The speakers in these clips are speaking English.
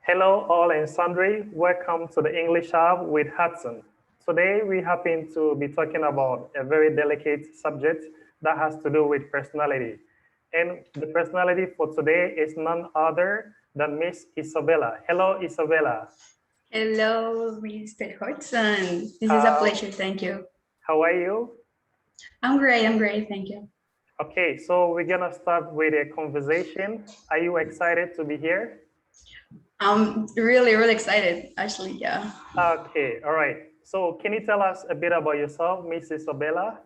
Hello, all and sundry. Welcome to the English Hub with Hudson. Today, we happen to be talking about a very delicate subject that has to do with personality. And the personality for today is none other than Miss Isabela. Hello, Isabela. Hello, Mr. Hodgson. This is a How, pleasure. Thank you. how are you? I'm great. Thank you. Okay, so we're gonna start with a conversation. Are you excited to be here? I'm really excited, actually. Yeah. Okay, all right. So can you tell us a bit about yourself, Miss Isabela?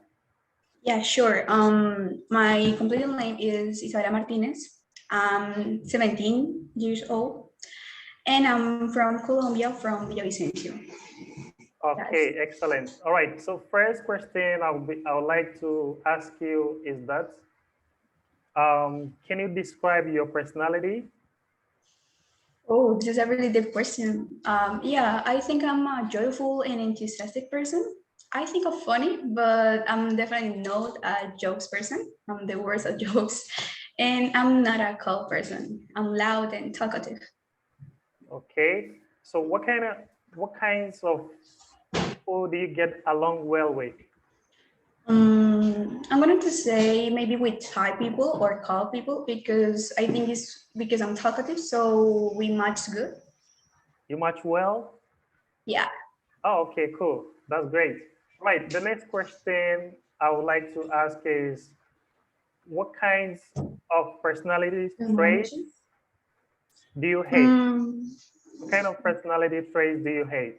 Yeah, sure. My complete name is Isabela Martinez. I'm 17 years old, and I'm from Colombia, from Villavicencio. That's Okay, excellent. All right. So first question I would like to ask you is that can you describe your personality? Oh, this is a really deep question. Yeah, I think I'm a joyful and enthusiastic person. I think I'm funny, but I'm definitely not a jokes person. I'm the worst at jokes. And I'm not a cold person. I'm loud and talkative. Okay. So what kinds of people do you get along well with? I'm going to say maybe with shy people or calm people because I think it's because I'm talkative, so we match good. You match well? Yeah. Oh, okay, cool. That's great. Right. The next question I would like to ask is what kinds of personality traits do you hate? Mm, What kind of personality traits do you hate?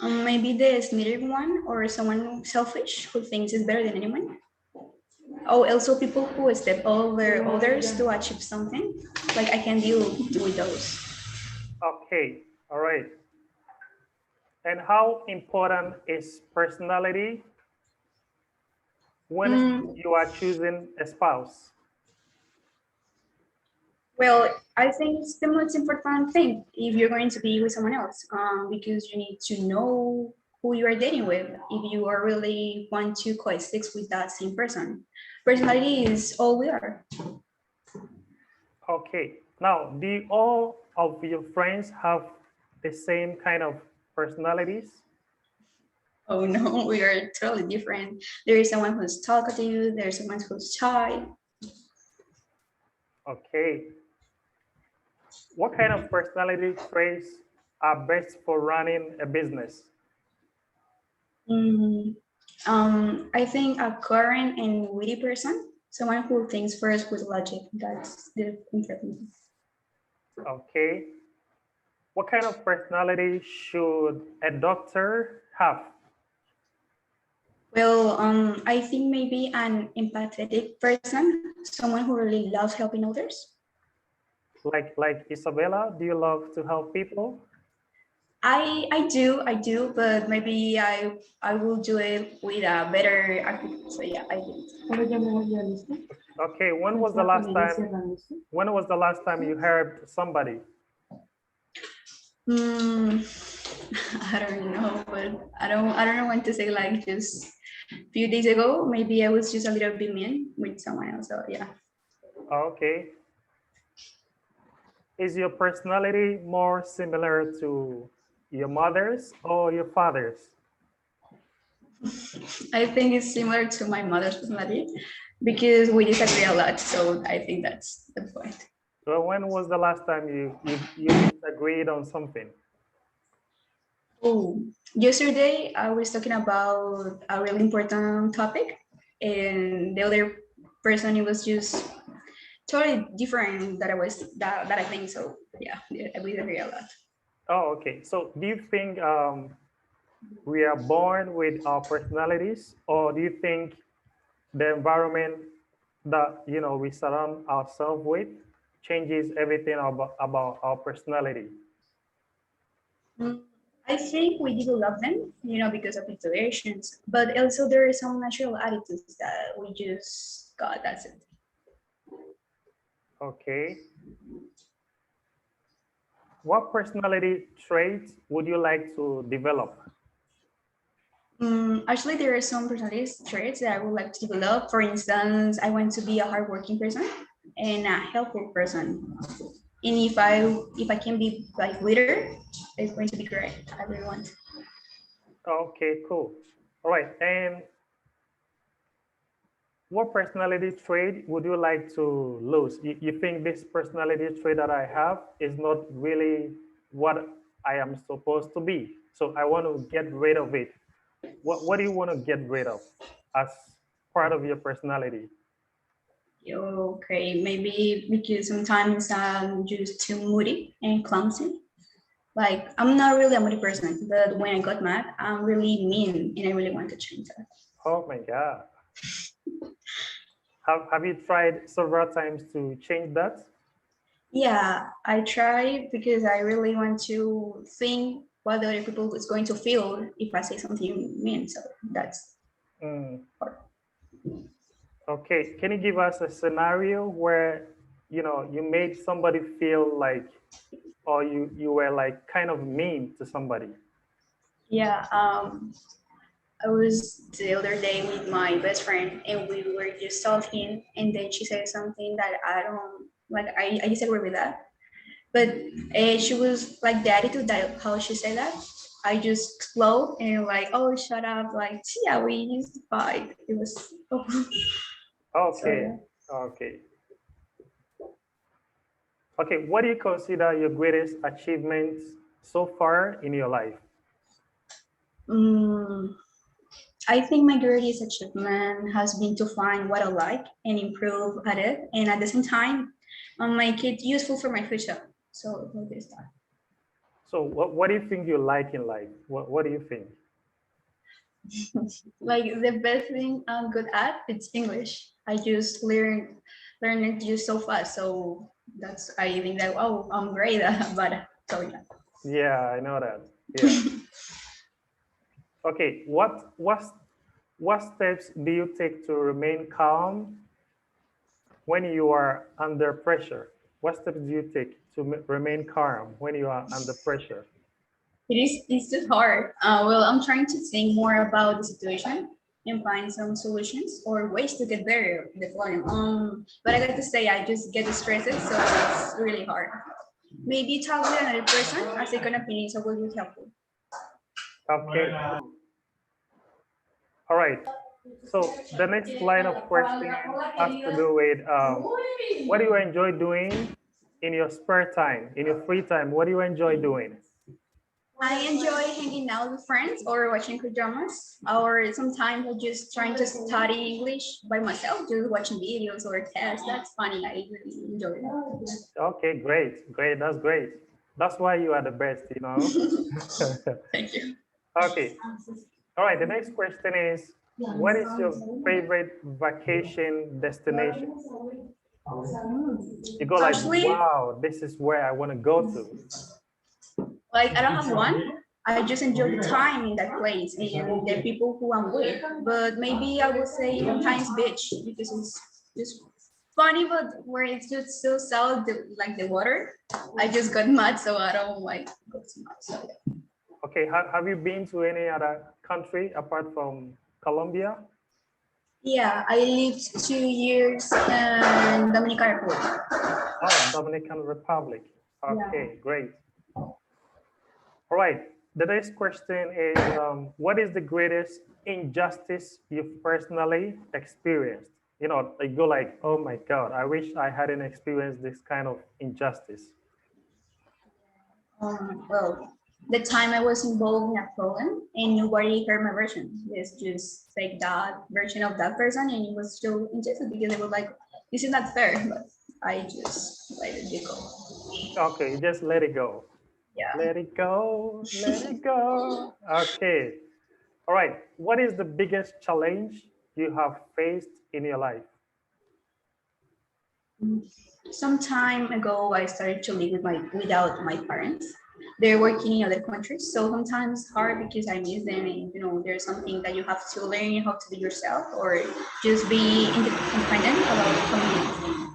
Maybe the sneaky one or someone selfish who thinks is better than anyone. Oh, also people who step over others to achieve something. Like I can deal with those. Okay. All right. And how important is personality when Mm, you are choosing a spouse? well, I think it's the most important thing if you're going to be with someone else, because you need to know who you are dating with. If you are really want to coexist with that same person, personality is all we are. Okay. Now, do all of your friends have the same kind of personalities? Oh no, we are totally different. There is someone who's talkative. There's someone who's shy. Okay. What kind of personality traits are best for running a business? Mm, I think a current and witty person, someone who thinks first with logic. That's the important thing. Okay. What kind of personality should a doctor have? Well, I think maybe an empathetic person, someone who really loves helping others. Like Isabella, do you love to help people? I do, but maybe I will do it with a better architect. So yeah, I think. Okay, when was the last time you helped somebody? Mm, I don't know, but I don't know when to say like just a few days ago, maybe I was just a little bit mean with someone else. So yeah. Okay. Is your personality more similar to your mother's or your father's? I think it's similar to my mother's personality because we disagree a lot. So I think that's the point. So when was the last time you disagreed on something? Oh, yesterday I was talking about a really important topic, and the other person it was just totally different that I think. So yeah, we agree a lot. Oh, okay. So do you think we are born with our personalities, or do you think the environment that we surround ourselves with changes everything about our personality? Mm, I think we develop them, because of situations, but also there is some natural attitudes that we just got. That's it. Okay. What personality traits would you like to develop? Actually, there are some personality traits that I would like to develop. For instance, I want to be a hardworking person and a helpful person. And if I can be like leader, it's going to be great. I really want. Okay, cool. All right, and what personality trait would you like to lose? You think this personality trait that I have is not really what I am supposed to be. So I want to get rid of it. What do you want to get rid of as part of your personality? Okay, maybe because sometimes I'm just too moody and clumsy. Like I'm not really a moody person, but when I got mad, I'm really mean, and I really want to change that. Oh my God. Have you tried several times to change that? Yeah, I try because I really want to think what the other people is going to feel if I say something mean. So that's Mm, hard. okay. Can you give us a scenario where you made somebody feel like, or you were like kind of mean to somebody? Yeah, I was the other day with my best friend and we were just talking and then she said something that I don't like. I disagree with that, but she was like the attitude that how she said that. I just explode and like, oh, shut up! Like, yeah, we used to fight. It was so Okay. yeah. Okay. Okay. What do you consider your greatest achievements so far in your life? Mm, I think my greatest achievement has been to find what I like and improve at it, and at the same time, make it useful for my future. So like this. So what do you think you like in life? What do you think? Like the best thing I'm good at it's English. I just learn it just so fast. So that's I think that oh I'm great about it. So yeah. Yeah, I know that. Yeah. Okay. What steps do you take to remain calm when you are under pressure? What steps do you take to remain calm when you are under pressure? It's just hard. Well, I'm trying to think more about the situation and find some solutions or ways to get better at the problem. But I got to say I just get stressed, so it's really hard. Maybe talk with another person, a second opinion, so will be helpful. Okay. All right. So the next line of questioning has to do with what do you enjoy doing in your spare time, in your free time? What do you enjoy doing? I enjoy hanging out with friends or watching dramas, or sometimes I just trying to study English by myself, just watching videos or tests. That's funny. I really enjoy that. Okay, great, great. That's great. That's why you are the best. Thank you. Okay. All right. The next question is, what is your favorite vacation destination? You go like, Actually, wow, this is where I want to go to. like I don't have one. I just enjoy the time in that place and the people who I'm with. But maybe I would say Times Beach because it's just funny, but where it's just so salt, like the water. I just got mad, so I don't like go too much. So, yeah. Okay. Have you been to any other country apart from Colombia? Yeah, I lived 2 years in Dominican Republic. Oh, Dominican Republic. Yeah. Okay, great. All right. The next question is, what is the greatest injustice you've personally experienced? You go like, oh my God, I wish I hadn't experienced this kind of injustice. Well, the time I was involved in a problem and nobody heard my version. It's just like that version of that person, and it was still injustice because they were like, "This is not fair," but I just let it go. Okay, just let it go. Yeah. Let it go, let it go. Okay. All right. What is the biggest challenge you have faced in your life? Some time ago, I started to live without my parents. They're working in other countries, so sometimes it's hard because I miss them, and there's something that you have to learn how to do yourself, or just be independent about community.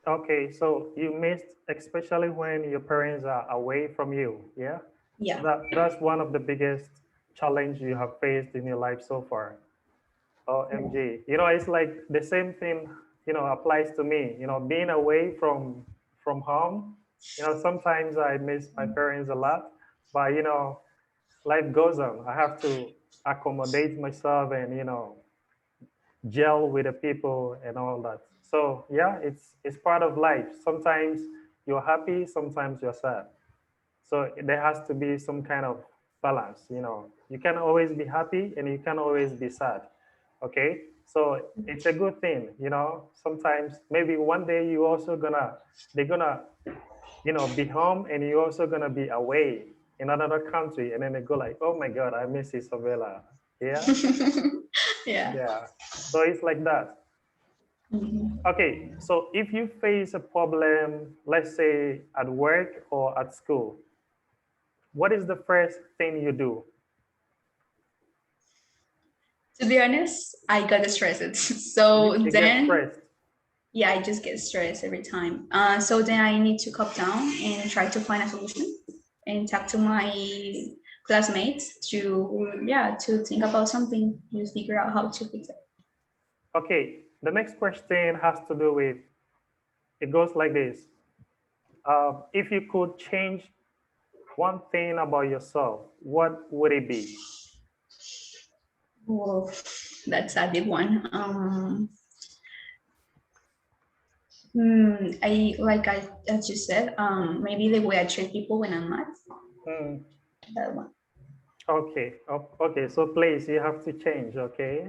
Okay, so you missed, especially when your parents are away from you. Yeah, Yeah. that's one of the biggest challenge you have faced in your life so far. OMG, it's like the same thing applies to me. Being away from from home. Sometimes I miss my parents a lot, but life goes on. I have to accommodate myself and gel with the people and all that. So yeah, it's part of life. Sometimes you're happy, sometimes you're sad. So there has to be some kind of balance. You can always be happy and you can always be sad. Okay, so it's a good thing. Sometimes maybe one day you also gonna they're gonna be home and you're also gonna be away in another country, and then they go like, oh my God, I miss Isabela. Yeah, Yeah. yeah. So it's like that. Mhm. Okay, so if you face a problem, let's say at work or at school, what is the first thing you do? To be honest, I got stressed. You, So you get then, stressed. yeah, I just get stressed every time. So then I need to calm down and try to find a solution and talk to my classmates to, yeah, to think about something, to figure out how to fix it. Okay, the next question has to do with, it goes like this. If you could change one thing about yourself, what would it be? Whoa, that's a deep one. I as you said, maybe the way I treat people when I'm mad. Hmm. That one. Okay, okay, so please, you have to change, okay?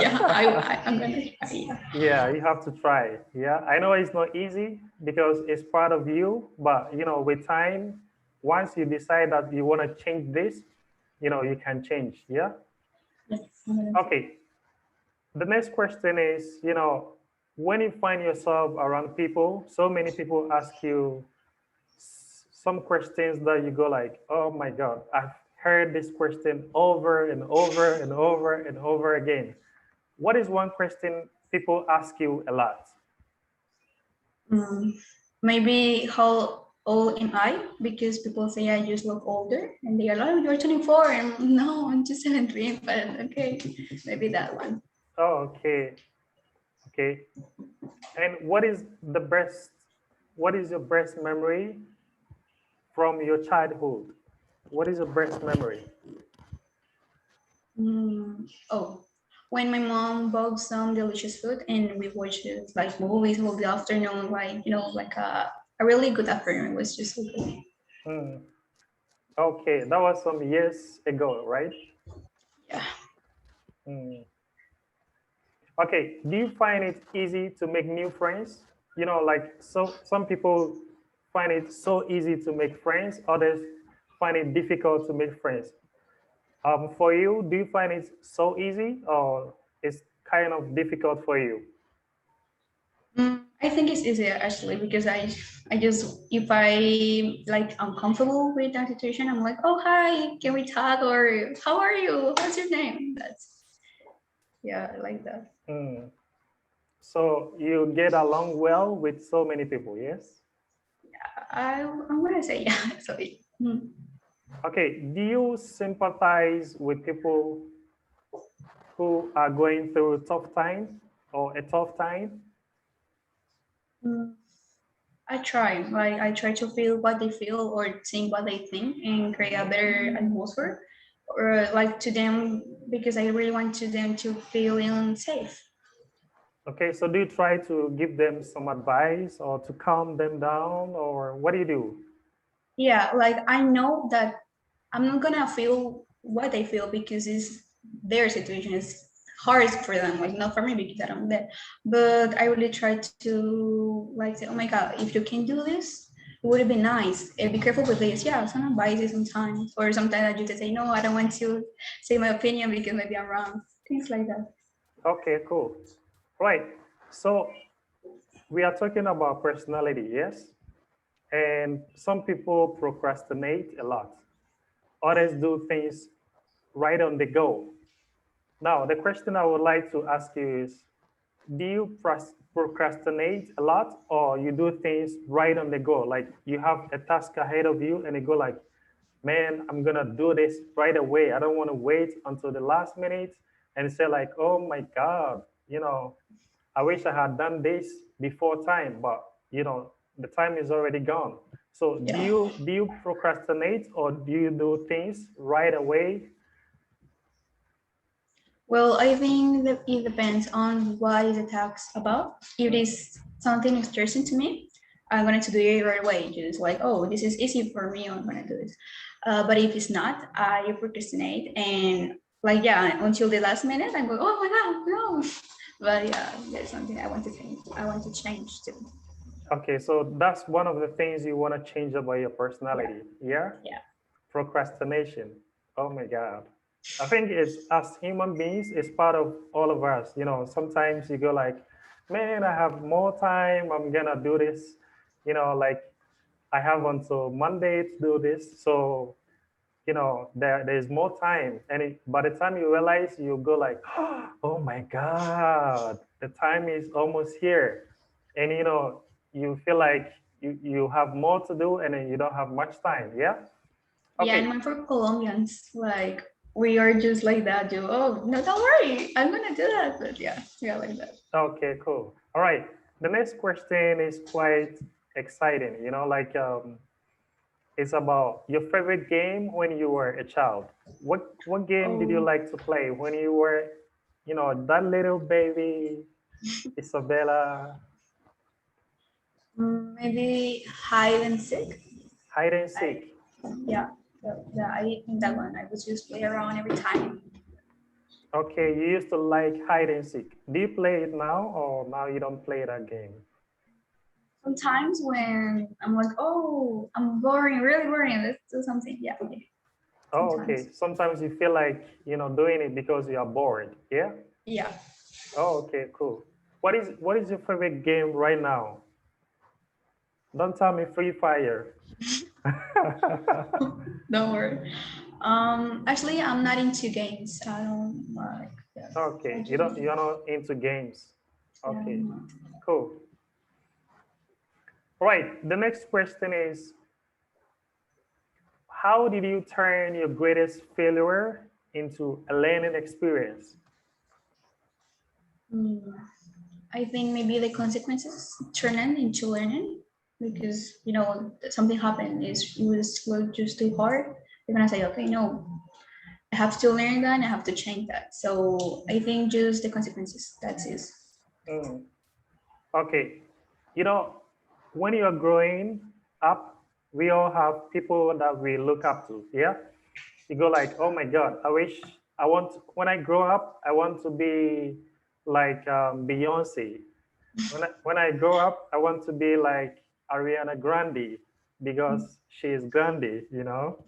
Yeah, I'm gonna try. Yeah. Yeah, you have to try. Yeah, I know it's not easy because it's part of you, but with time, once you decide that you want to change this, you can change. Yeah. Yes, I'm gonna try. Okay. The next question is, when you find yourself around people, so many people ask you some questions that you go like, oh my God, I've heard this question over and over and over and over again. What is one question people ask you a lot? Mm, maybe how old am I? Because people say I just look older, and they are like, "Oh, you're 24," and no, I'm just 17. But okay, maybe that one. Oh, okay, okay. And what is your best memory from your childhood? What is your best memory? Oh, when my mom bought some delicious food and we watched it, like movies all the afternoon, like like a really good afternoon. It was just so good. Hmm. Okay, that was some years ago, right? Yeah. Hmm. Okay, do you find it easy to make new friends? Like some people find it so easy to make friends, others find it difficult to make friends. For you, do you find it so easy or it's kind of difficult for you? I think it's easier actually because I just if I like uncomfortable with that situation, I'm like, oh hi, can we talk or how are you? What's your name? That's yeah, I like that. Hmm. So you get along well with so many people, yes? I'm gonna say yeah. So Okay, do you sympathize with people who are going through tough time or a tough time? mm, I try like I try to feel what they feel or think what they think and create a better atmosphere or like to them because I really want to them to feel safe. Okay, so do you try to give them some advice or to calm them down, or what do you do? Yeah, like I know that I'm not gonna feel what they feel because it's their situation is hard for them, like not for me because I'm there. But I really try to like say, oh my god, if you can do this, it would have been nice. And be careful with this. Yeah, some advice sometimes, or sometimes I just say, no, I don't want to say my opinion because maybe I'm wrong. Things like that. Okay, cool. Right. So we are talking about personality, yes? And some people procrastinate a lot. Others do things right on the go. Now, the question I would like to ask you is, do you procrastinate a lot or you do things right on the go? Like you have a task ahead of you and you go like, man, I'm gonna do this right away. I don't want to wait until the last minute and say like, oh my God, I wish I had done this before time, but the time is already gone. So Yeah. do you procrastinate or do you do things right away? Well, I think that it depends on what is the task about. If it is something interesting to me, I'm going to do it right away. Just like, oh, this is easy for me, I'm going to do this. But if it's not, I procrastinate and like, yeah, until the last minute, I'm going, oh my God, no. But yeah, there's something I want to change. I want to change too. Okay, so that's one of the things you want to change about your Yeah, personality. Yeah? yeah. Procrastination. Oh my God. I think it's as human beings, it's part of all of us. You know, sometimes you go like, man, I have more time. I'm gonna do this. You know, like I have until Monday to do this. So, you know, there's more time. And by the time you realize, you go like, oh my God, the time is almost here. And, you know, you feel like you have more to do and then you don't have much time. Yeah? Yeah, Okay. and for Colombians, like we are just like that. You, oh no, don't worry, I'm gonna do that. But yeah, yeah, like that. Okay, cool. All right. The next question is quite exciting. You know, like it's about your favorite game when you were a child. What game did you Oh, like to play when you were, you know, that little baby Isabela? maybe hide and seek. Hide and I, seek. yeah, yeah, I think that one. I would just play around every time. Okay, you used to like hide and seek. Do you play it now or now you don't play that game? Sometimes when I'm like, oh, I'm boring, really boring. Let's do something. Yeah, yeah. Oh, Sometimes. okay. Sometimes you feel like, you know, doing it because you are bored. Yeah? Yeah. Oh, okay, cool. What is your favorite game right now? Don't tell me Free Fire. Don't worry. Actually, I'm not into games. I don't like. Yeah, I Okay, just you're not into games. yeah. Okay, cool. All right, the next question is how did you turn your greatest failure into a learning experience? Mm, I think maybe the consequences turn into learning because you know something happened is it was just too hard. You're gonna say, okay, no, I have to learn that and I have to change that. So I think just the consequences. That's it. Mm, okay, you know, when you're growing up, we all have people that we look up to. Yeah, you go like, oh my God, when I grow up, I want to be like Beyonce. When I grow up, I want to be like Ariana Grande because she is Grande, you know.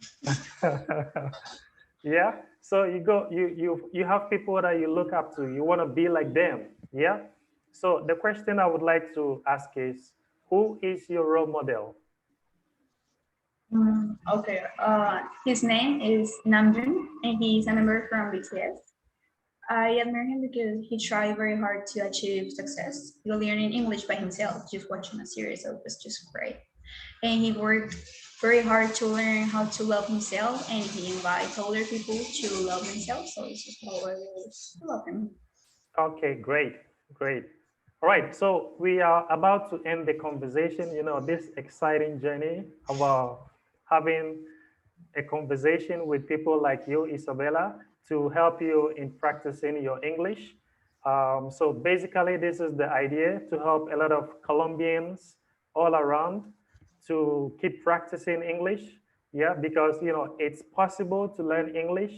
Yeah. So you have people that you look up to. You want to be like them. Yeah. So the question I would like to ask is, who is your role model? Okay. His name is Namjoon, and he's a member from BTS. I admire him because he tried very hard to achieve success. He learning English by himself, just watching a series. So it was just great. And he worked very hard to learn how to love himself, and he invites other people to love themselves. So it's just how I really love him. Okay, great, great. All right, so we are about to end the conversation. You know, this exciting journey about having a conversation with people like you, Isabella, to help you in practicing your English. So basically, this is the idea to help a lot of Colombians all around to keep practicing English. Yeah, because you know it's possible to learn English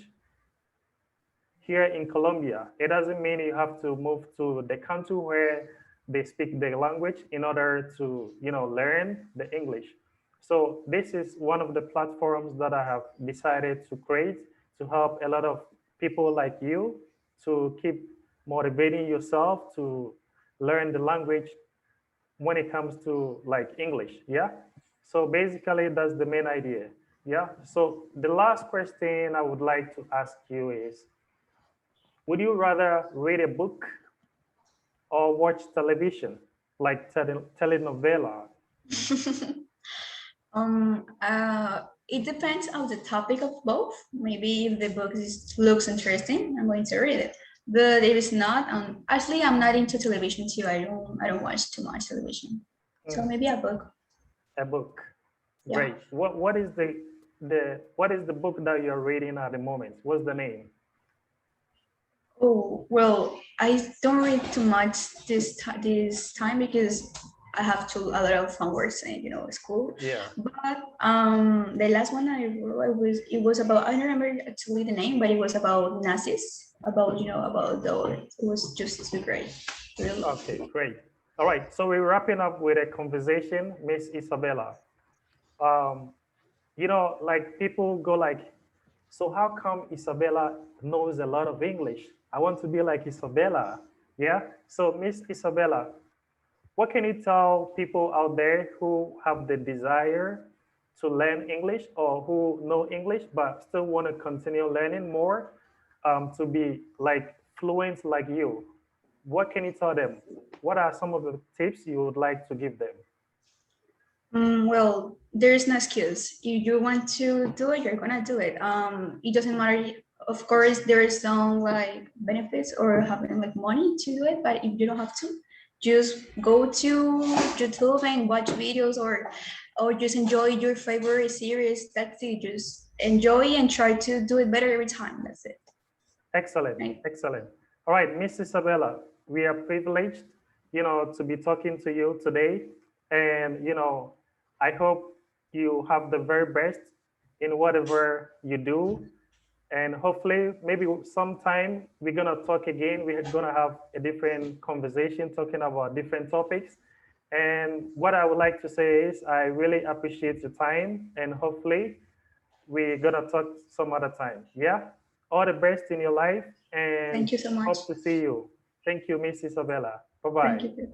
here in Colombia. It doesn't mean you have to move to the country where they speak the language in order to, you know, learn the English. So this is one of the platforms that I have decided to create to help a lot of people like you to keep motivating yourself to learn the language when it comes to like English. Yeah. So basically that's the main idea. Yeah. So the last question I would like to ask you is, would you rather read a book or watch television, like telenovela? It depends on the topic of both. Maybe if the looks interesting, I'm going to read it. But if it's not, actually, I'm not into television too. I don't watch too much television. So Mm. maybe a book. A book. Yeah. Great. What is the book that you're reading at the moment? What's the name? Oh, well, I don't read too much this time because I have to a lot of homework and school. Yeah. But the last one I wrote it was about, I don't remember actually the name, but it was about Nazis, about about the it was just too great. Really. Okay, great. All right. So we're wrapping up with a conversation, Miss Isabella. Um, like people go like, so how come Isabella knows a lot of English? I want to be like Isabella. Yeah. So Miss Isabella, what can you tell people out there who have the desire to learn English or who know English but still want to continue learning more to be like fluent like you? What can you tell them? What are some of the tips you would like to give them? Well, there's no excuse. If you want to do it, you're gonna do it. It doesn't matter. Of course, there is some like benefits or having like money to do it, but if you don't have to, just go to YouTube and watch videos, or just enjoy your favorite series. That's it. Just enjoy and try to do it better every time. That's it. Excellent, Right? excellent. All right, Miss Isabella, we are privileged, to be talking to you today. And, I hope you have the very best in whatever you do. And hopefully, maybe sometime we're going to talk again. We're going to have a different conversation talking about different topics. And what I would like to say is, I really appreciate your time. And hopefully, we're gonna talk some other time. Yeah. All the best in your life and Thank you so much. hope to see you. Thank you, Miss Isabella. Bye Thank bye. you.